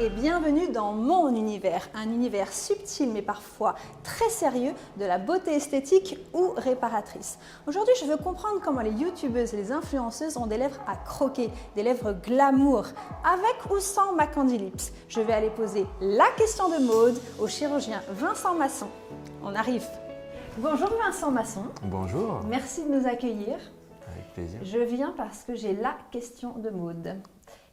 et bienvenue dans mon univers, un univers subtil mais parfois très sérieux de la beauté esthétique ou réparatrice. Aujourd'hui, je veux comprendre comment les youtubeuses et les influenceuses ont des lèvres à croquer, des lèvres glamour, avec ou sans ma Candy Lips. Je vais aller poser la question de mode au chirurgien Vincent Masson. On arrive. Bonjour Vincent Masson. Bonjour. Merci de nous accueillir. Avec plaisir. Je viens parce que j'ai la question de mode.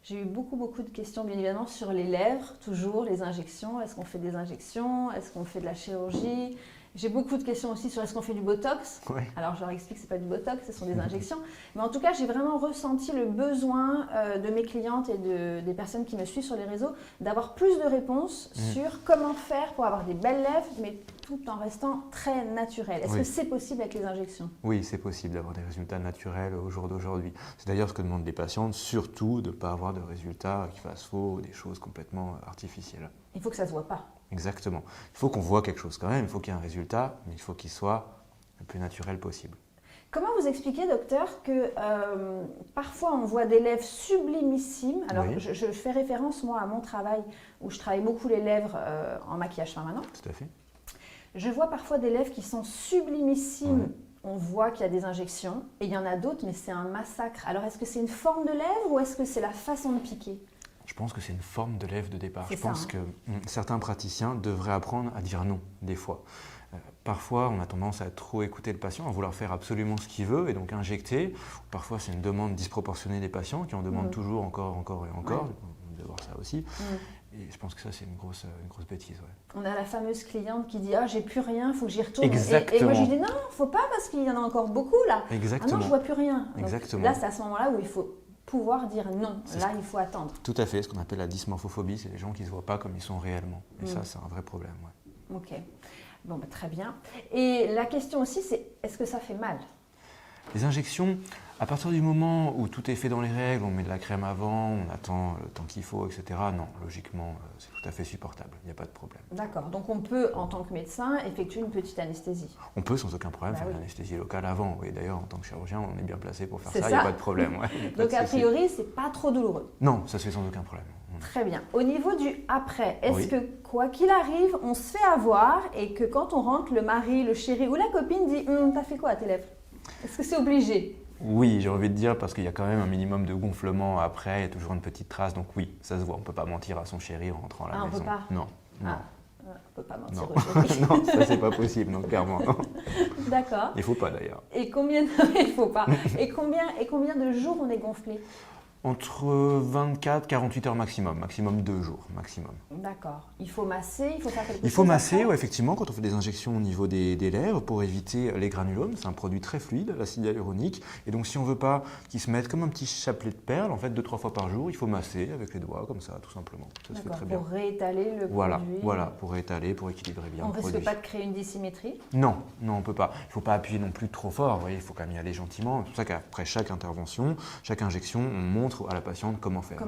J'ai eu beaucoup de questions, bien évidemment, sur les lèvres, toujours, les injections. Est-ce qu'on fait des injections? Est-ce qu'on fait de la chirurgie? J'ai beaucoup de questions aussi sur est-ce qu'on fait du Botox? Oui. Alors, je leur explique que ce n'est pas du Botox, ce sont des injections. Mais en tout cas, j'ai vraiment ressenti le besoin de mes clientes et des personnes qui me suivent sur les réseaux d'avoir plus de réponses sur comment faire pour avoir des belles lèvres, mais tout en restant très naturel. Est-ce que c'est possible avec les injections? Oui, c'est possible d'avoir des résultats naturels au jour d'aujourd'hui. C'est d'ailleurs ce que demandent les patientes, surtout de ne pas avoir de résultats qui fassent faux ou des choses complètement artificielles. Il faut que ça ne se voit pas. Exactement. Il faut qu'on voit quelque chose quand même, il faut qu'il y ait un résultat, mais il faut qu'il soit le plus naturel possible. Comment vous expliquez, docteur, que parfois on voit des lèvres sublimissimes? Alors, je fais référence, moi, à mon travail où je travaille beaucoup les lèvres en maquillage permanent. Tout à fait. Je vois parfois des lèvres qui sont sublimissimes. On voit qu'il y a des injections et il y en a d'autres, mais c'est un massacre. Alors, est-ce que c'est une forme de lèvre ou est-ce que c'est la façon de piquer? Je pense que c'est une forme de lèvre de départ. Je Ça, pense que certains praticiens devraient apprendre à dire non, des fois. Parfois, on a tendance à trop écouter le patient, à vouloir faire absolument ce qu'il veut et donc injecter. Parfois, c'est une demande disproportionnée des patients qui en demandent toujours encore et encore. On doit voir ça aussi. Et je pense que ça, c'est une grosse bêtise. On a la fameuse cliente qui dit « Ah, j'ai plus rien, il faut que j'y retourne. » Exactement. Et moi, je lui dis « Non, il ne faut pas parce qu'il y en a encore beaucoup là. Exactement. Ah non, je ne vois plus rien. » Exactement. Là, c'est à ce moment-là où il faut pouvoir dire non. Là, il faut attendre. Tout à fait. Ce qu'on appelle la dysmorphophobie, c'est les gens qui ne se voient pas comme ils sont réellement. Et ça, c'est un vrai problème. Ok. Bon, bah, très bien. Et la question aussi, c'est est-ce que ça fait mal? Les injections, à partir du moment où tout est fait dans les règles, on met de la crème avant, on attend le temps qu'il faut, etc. Non, logiquement, c'est tout à fait supportable, il n'y a pas de problème. D'accord, donc on peut, en tant que médecin, effectuer une petite anesthésie? On peut sans aucun problème faire une anesthésie locale avant. Oui, d'ailleurs, en tant que chirurgien, on est bien placé pour faire ça, il n'y a pas de problème. Donc a priori, ce n'est pas trop douloureux? Non, ça se fait sans aucun problème. Très bien. Au niveau du après, est-ce que quoi qu'il arrive, on se fait avoir et que quand on rentre, le mari, le chéri ou la copine dit « T'as fait quoi à tes lèvres ?» Est-ce que c'est obligé? Oui, j'ai envie de dire parce qu'il y a quand même un minimum de gonflement après, il y a toujours une petite trace, donc oui, ça se voit. On ne peut pas mentir à son chéri en rentrant à la maison. On peut pas? Non. On ne peut pas mentir non. au chéri. Non, ça c'est pas possible, non, clairement. D'accord. Il ne faut pas d'ailleurs. Et combien il faut pas. Et combien de jours on est gonflé? Entre 24 et 48 heures maximum 2 jours maximum. D'accord. Il faut masser, il faut faire quelque chose? Il faut masser, effectivement, quand on fait des injections au niveau des lèvres pour éviter les granulomes. C'est un produit très fluide, l'acide hyaluronique. Et donc, si on ne veut pas qu'ils se mettent comme un petit chapelet de perles, en fait, 2-3 fois par jour, il faut masser avec les doigts, comme ça, tout simplement. Ça se fait très bien. Pour réétaler le produit. Voilà, pour réétaler, pour équilibrer bien le produit. On ne risque pas de créer une dissymétrie? Non, on ne peut pas. Il ne faut pas appuyer non plus trop fort. Vous voyez, il faut quand même y aller gentiment. C'est pour ça qu'après chaque intervention, chaque injection, on montre à la patiente comment faire.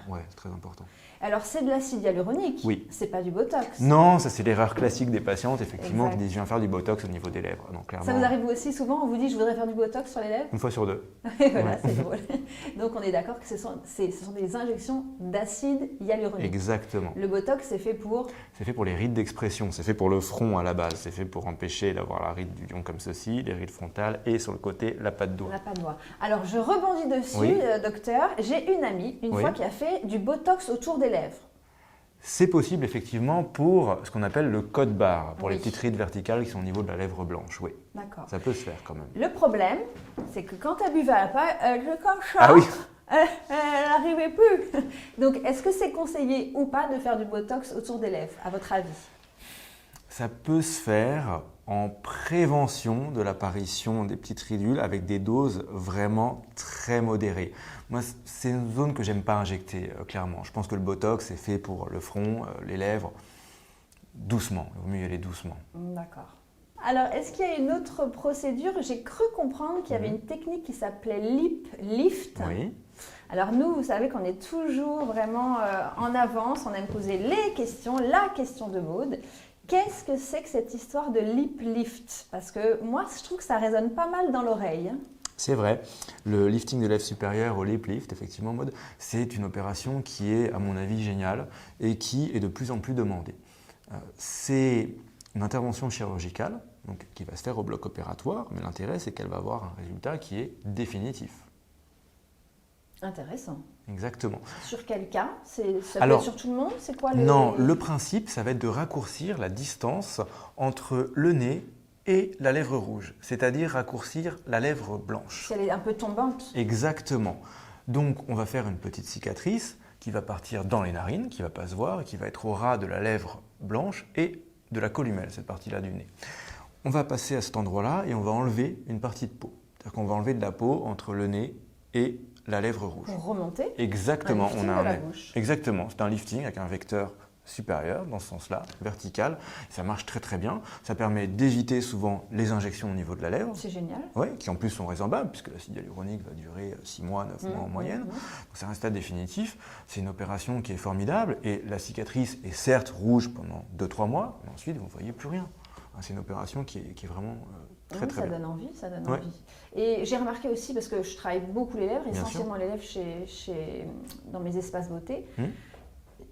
Ouais, c'est très important. Alors, c'est de l'acide hyaluronique? Oui. C'est pas du Botox? Non, ça c'est l'erreur classique des patientes, effectivement, qui disent je viens faire du Botox au niveau des lèvres. Donc, clairement, ça vous arrive aussi souvent, on vous dit je voudrais faire du Botox sur les lèvres? Une fois sur deux. Voilà, c'est drôle. Donc on est d'accord que ce sont des injections d'acide hyaluronique. Exactement. Le Botox, c'est fait pour? C'est fait pour les rides d'expression, c'est fait pour le front à la base, c'est fait pour empêcher d'avoir la ride du lion comme ceci, les rides frontales et sur le côté la patte d'oie. La patte d'oie. Alors je rebondis dessus, docteur. J'ai une amie, une fois, qui a fait du Botox autour des lèvres. C'est possible effectivement pour ce qu'on appelle le code barre, pour les petites rides verticales qui sont au niveau de la lèvre blanche, oui. D'accord. Ça peut se faire quand même. Le problème, c'est que quand elle buvait à la paille, elle n'arrivait plus. Donc est-ce que c'est conseillé ou pas de faire du Botox autour des lèvres, à votre avis? Ça peut se faire en prévention de l'apparition des petites ridules avec des doses vraiment très modérées. Moi, c'est une zone que j'aime pas injecter, clairement. Je pense que le Botox est fait pour le front, les lèvres, doucement. Il vaut mieux y aller doucement. D'accord. Alors, est-ce qu'il y a une autre procédure? J'ai cru comprendre qu'il y avait une technique qui s'appelait lip lift. Oui. Alors nous, vous savez qu'on est toujours vraiment en avance. On aime poser les questions, la question de mode. Qu'est-ce que c'est que cette histoire de lip lift? Parce que moi, je trouve que ça résonne pas mal dans l'oreille. C'est vrai, le lifting de lèvres supérieures au lip lift, effectivement, Maud, c'est une opération qui est, à mon avis, géniale et qui est de plus en plus demandée. C'est une intervention chirurgicale donc, qui va se faire au bloc opératoire, mais l'intérêt, c'est qu'elle va avoir un résultat qui est définitif. Intéressant. Exactement. Sur quel cas? Ça peut être sur tout le monde? C'est quoi Non, le principe, ça va être de raccourcir la distance entre le nez et la lèvre rouge, c'est-à-dire raccourcir la lèvre blanche. Si elle est un peu tombante. Exactement. Donc, on va faire une petite cicatrice qui va partir dans les narines, qui ne va pas se voir, et qui va être au ras de la lèvre blanche et de la columelle, cette partie-là du nez. On va passer à cet endroit-là et on va enlever une partie de peau. C'est-à-dire qu'on va enlever de la peau entre le nez et la lèvre rouge. Pour remonter. Exactement. Un lifting de la bouche. Exactement. C'est un lifting avec un vecteur supérieur, dans ce sens-là, vertical. Ça marche très très bien. Ça permet d'éviter souvent les injections au niveau de la lèvre. C'est génial. Oui, qui en plus sont résorbables, puisque l'acide hyaluronique va durer 6 mois, 9 mois en moyenne. Donc c'est un résultat définitif. C'est une opération qui est formidable. Et la cicatrice est certes rouge pendant 2-3 mois, mais ensuite vous ne voyez plus rien. C'est une opération qui est vraiment très très bien. Ça donne envie, ça donne envie. Et j'ai remarqué aussi, parce que je travaille beaucoup les lèvres, Bien essentiellement les lèvres dans mes espaces beauté,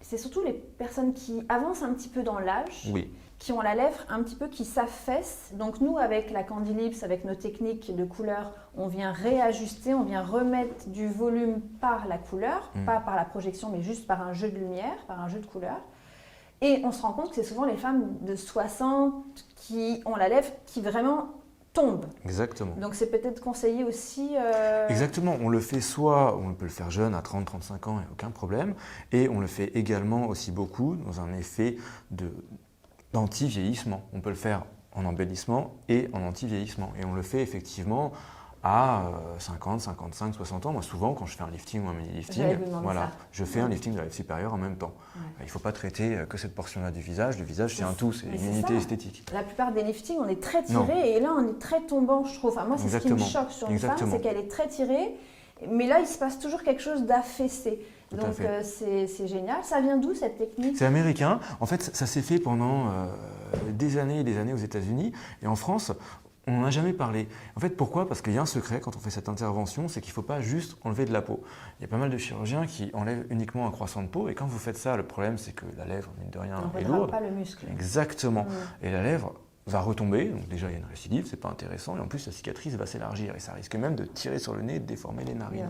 c'est surtout les personnes qui avancent un petit peu dans l'âge, qui ont la lèvre un petit peu qui s'affaisse. Donc nous, avec la Candy-Lips, avec nos techniques de couleur, on vient réajuster, on vient remettre du volume par la couleur, pas par la projection, mais juste par un jeu de lumière, par un jeu de couleur. Et on se rend compte que c'est souvent les femmes de 60 qui ont la lèvre qui vraiment tombe. Exactement. Donc c'est peut-être conseillé aussi… Exactement, on le fait soit, on peut le faire jeune à 30-35 ans, il n'y a aucun problème, et on le fait également aussi beaucoup dans un effet d'anti-vieillissement. On peut le faire en embellissement et en anti-vieillissement. Et on le fait effectivement à 50, 55, 60 ans. Moi, souvent, quand je fais un lifting ou un mini-lifting, je fais un lifting de la lèvre supérieure en même temps. Il ne faut pas traiter que cette portion-là du visage. Le visage, c'est un tout, c'est une unité esthétique. La plupart des liftings, on est très tiré et là, on est très tombant, je trouve. Enfin, moi, c'est ce qui me choque sur une femme, c'est qu'elle est très tirée, mais là, il se passe toujours quelque chose d'affaissé. Donc, c'est génial. Ça vient d'où, cette technique? C'est américain. En fait, ça s'est fait pendant des années et des années aux États-Unis. Et en France, on n'en a jamais parlé. En fait, pourquoi? Parce qu'il y a un secret quand on fait cette intervention, c'est qu'il ne faut pas juste enlever de la peau. Il y a pas mal de chirurgiens qui enlèvent uniquement un croissant de peau et quand vous faites ça, le problème c'est que la lèvre, mine de rien, est lourde. On ne pas le muscle. Exactement. Et la lèvre va retomber, donc déjà il y a une récidive, c'est pas intéressant, et en plus la cicatrice va s'élargir et ça risque même de tirer sur le nez et de déformer les narines.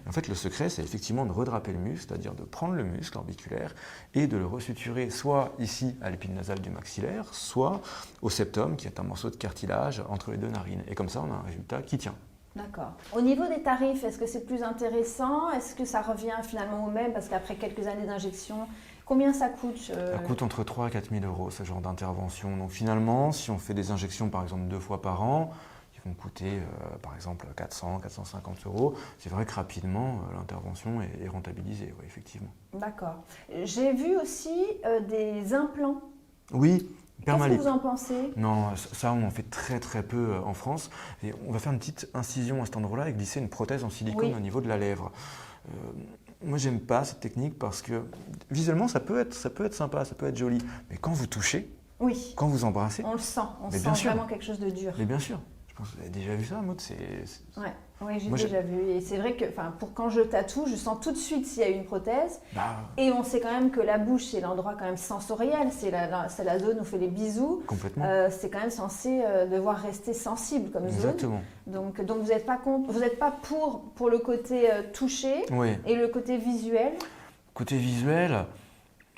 Et en fait, le secret, c'est effectivement de redraper le muscle, c'est-à-dire de prendre le muscle orbiculaire et de le resuturer soit ici à l'épine nasale du maxillaire, soit au septum, qui est un morceau de cartilage entre les deux narines. Et comme ça, on a un résultat qui tient. D'accord. Au niveau des tarifs, est-ce que c'est plus intéressant? Est-ce que ça revient finalement au même? Parce qu'après quelques années d'injection, combien ça coûte? Ça coûte entre 3 000 et 4 000 euros, ce genre d'intervention. Donc finalement, si on fait des injections par exemple 2 fois par an, qui vont coûter par exemple 400, 450 euros, c'est vrai que rapidement, l'intervention est rentabilisée, oui, effectivement. D'accord. J'ai vu aussi des implants. Oui. Qu'est-ce que vous en pensez? Non, ça on en fait très très peu en France. Et on va faire une petite incision à cet endroit-là et glisser une prothèse en silicone au niveau de la lèvre. Moi j'aime pas cette technique parce que visuellement ça peut être sympa, ça peut être joli. Mais quand vous touchez, quand vous embrassez… On le sent, on sent vraiment quelque chose de dur. Mais bien sûr. Je pense que vous avez déjà vu ça, Maud. Oui, j'ai déjà vu. Et c'est vrai que pour quand je tatoue, je sens tout de suite s'il y a une prothèse. Et on sait quand même que la bouche, c'est l'endroit quand même sensoriel. C'est la zone où on fait les bisous. Complètement. C'est quand même censé devoir rester sensible comme zone. Exactement. Donc vous n'êtes pas pour le côté touché et le côté visuel. Côté visuel,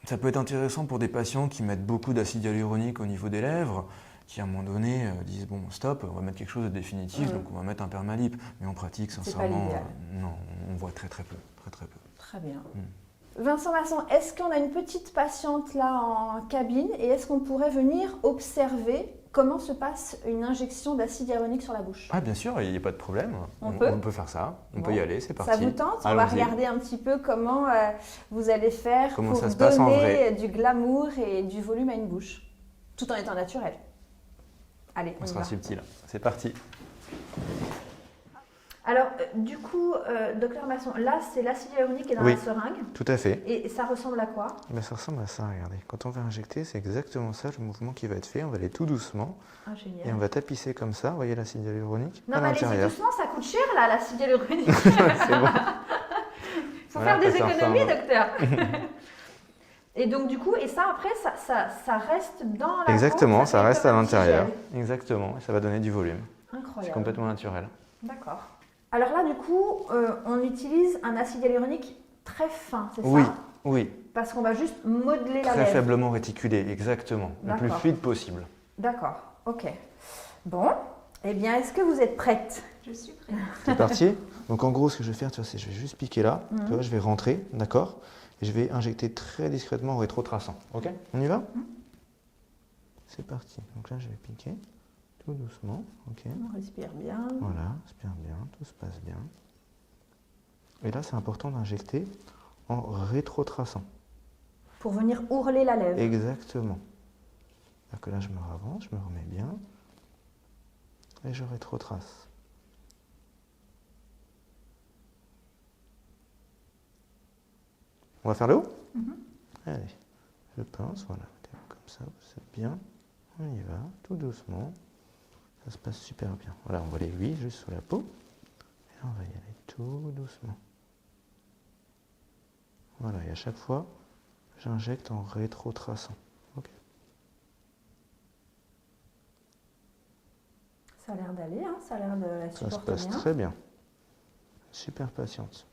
ça peut être intéressant pour des patients qui mettent beaucoup d'acide hyaluronique au niveau des lèvres, qui à un moment donné disent bon stop, on va mettre quelque chose de définitif, donc on va mettre un permalip. Mais en pratique, sincèrement, non, on voit très très peu. Très bien. Vincent, est-ce qu'on a une petite patiente là en cabine et est-ce qu'on pourrait venir observer comment se passe une injection d'acide hyaluronique sur la bouche? Ah bien sûr, il n'y a pas de problème. On peut faire ça, on peut y aller, c'est parti. Ça vous tente? On va regarder un petit peu comment vous allez faire pour ça se passe en vrai. Du glamour et du volume à une bouche, tout en étant naturel. Allez, on sera subtil. C'est parti. Alors, du coup, docteur Masson, là, c'est l'acide hyaluronique qui est dans Oui. la seringue. Tout à fait. Et ça ressemble à quoi? Ben, ça ressemble à ça, regardez. Quand on va injecter, c'est exactement ça le mouvement qui va être fait. On va aller tout doucement Ah, et génial. on va tapisser comme ça. Vous voyez l'acide hyaluronique Non, à mais allez-y l'intérieur. doucement, ça coûte cher, là, l'acide hyaluronique. C'est bon. Faut Voilà, faire des ça économies, ressemble. docteur. Et donc, du coup, et ça, après, ça reste dans la Exactement, peau, ça fait reste comme à un petit l'intérieur. gel. Exactement, et ça va donner du volume. C'est Incroyable. complètement naturel. D'accord. Alors là, du coup, on utilise un acide hyaluronique très fin, c'est Oui, ça? oui. Parce qu'on va juste modeler la Très lèvre. faiblement réticulé, exactement. Le plus D'accord. fluide possible. D'accord, ok. Bon, eh bien, est-ce que vous êtes prête? Je suis prête. C'est parti. Donc en gros, ce que je vais faire, tu vois, c'est je vais juste piquer là. Tu vois, je vais rentrer, d'accord? Et je vais injecter très discrètement en rétrotraçant. Ok? On y va? C'est parti. Donc là, je vais piquer tout doucement. Ok. On respire bien. Voilà, respire bien, tout se passe bien. Et là, c'est important d'injecter en rétrotraçant. Pour venir ourler la lèvre. Exactement. C'est-à-dire que là, je me ravance, je me remets bien. Et je rétrotrace. On va faire le haut? Allez, je pince, voilà, comme ça, vous êtes bien. On y va, tout doucement. Ça se passe super bien. Voilà, on voit l'aiguille juste sous la peau. Et là, on va y aller tout doucement. Voilà, et à chaque fois, j'injecte en rétrotraçant. Ok. Ça a l'air d'aller, hein, ça a l'air de la Ça se supporter passe bien. très bien. Super patiente.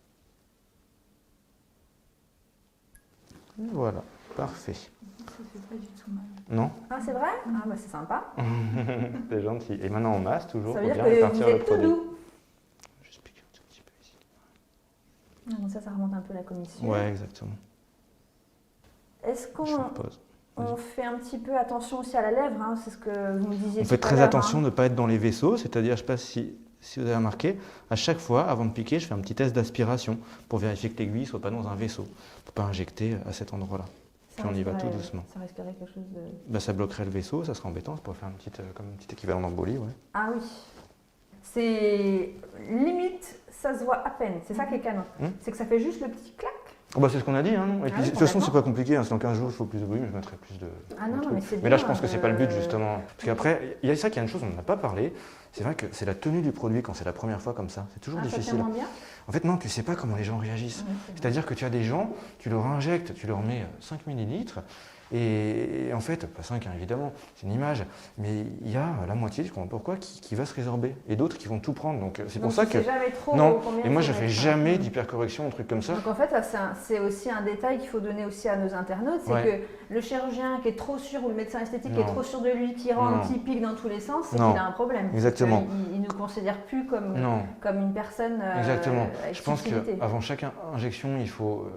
Et voilà, parfait. Ça fait pas du tout mal. Non? Ah, c'est vrai? Ah, bah c'est sympa. C'est gentil. Et maintenant, on masse toujours Ça pour veut dire bien que vous répartir le êtes tout produit. doux. Juste piquer un tout petit peu ici. Ah, donc ça remonte un peu la commission. Ouais, exactement. Est-ce Je qu'on repose. on fait un petit peu attention aussi à la lèvre, hein, c'est ce que vous me disiez On tout fait à très l'heure, attention hein. de ne pas être dans les vaisseaux, c'est-à-dire, je ne sais pas si vous avez remarqué, à chaque fois, avant de piquer, je fais un petit test d'aspiration pour vérifier que l'aiguille ne soit pas dans un vaisseau, pour ne pas injecter à cet endroit-là. Ça Puis on y va tout risquerait- doucement. Ça risquerait quelque chose de... Bah, ça bloquerait le vaisseau, ça serait embêtant, ça pourrait faire comme un petit équivalent d'embolie. Ouais. Ah oui. C'est limite, ça se voit à peine. C'est ça qui est canon. C'est que ça fait juste le petit clac. Oh, bah, c'est ce qu'on a dit, hein, non? Et puis, oui, de toute façon, c'est complètement. pas compliqué, hein, si dans 15 jours il faut plus de bruit, je mettrai plus de. Ah non, de non, trucs. mais c'est Mais là, bien, je pense que c'est pas le but, justement. Parce qu'après, il y a ça qu'il y a une chose, on n'en a pas parlé, c'est vrai que c'est la tenue du produit quand c'est la première fois comme ça. C'est toujours Ah, ça difficile. tient moins bien. En fait, non, tu sais pas comment les gens réagissent. Ouais, c'est vrai. C'est-à-dire que tu as des gens, tu leur injectes, tu leur mets 5 millilitres, et en fait, pas 5 hein, évidemment, c'est une image, mais il y a la moitié, je comprends pas pourquoi, qui va se résorber, et d'autres qui vont tout prendre. Donc c'est pour Donc, ça tu que. sais jamais trop Non, combien et moi il je faut fais mettre. jamais d'hypercorrection, un truc comme ça. Donc en fait, ça, c'est aussi un détail qu'il faut donner aussi à nos internautes, c'est Ouais. que le chirurgien qui est trop sûr ou le médecin esthétique qui Non. est trop sûr de lui, qui rentre, Non. qui pique dans tous les sens, c'est Non. qu'il a un problème. C'est Exactement. qu'il- Il ne nous considère plus comme, Non. comme une personne Exactement. avec Je pense subtilité. qu'avant chaque injection, il faut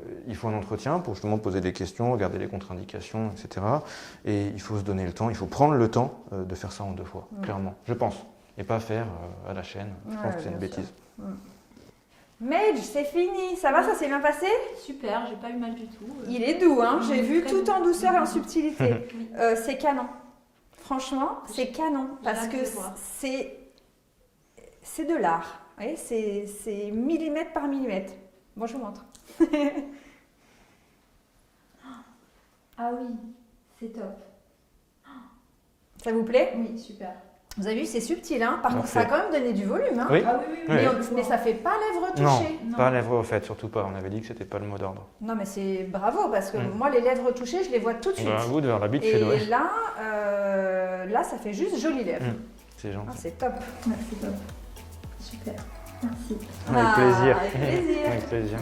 un entretien pour justement poser des questions, regarder les contre-indications, etc. Et il faut se donner le temps, il faut prendre le temps de faire ça en 2 fois, clairement, je pense. Et pas faire à la chaîne, je pense que c'est une bien sûr. bêtise. Mage, c'est fini. Ça va, ça s'est bien passé? Super, j'ai pas eu mal du tout. Il est doux, hein. J'ai vu Très tout doux. en douceur et en subtilité. Oui. C'est canon. Franchement, c'est canon parce hâte que de voir. c'est de l'art. Vous voyez, c'est millimètre par millimètre. Bon, je vous montre. Ah oui, c'est top. Ça vous plaît? Oui, super. Vous avez vu, c'est subtil, hein. Par contre, Parfait. ça a quand même donné du volume, hein. Oui. Ah oui, oui, oui. Mais, Oui. mais ça fait pas lèvres Non, touchées. Non. pas lèvres faites, surtout pas. On avait dit que c'était pas le mot d'ordre. Non, mais c'est bravo parce que moi, les lèvres touchées, je les vois tout de suite. Bah, vous, de la bite fait Et doigt. là, ça fait juste jolies lèvres. C'est Ah, gentil. c'est top. Merci, top. Super. Merci. Avec Ah, plaisir. avec plaisir. Avec plaisir.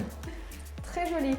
Très joli.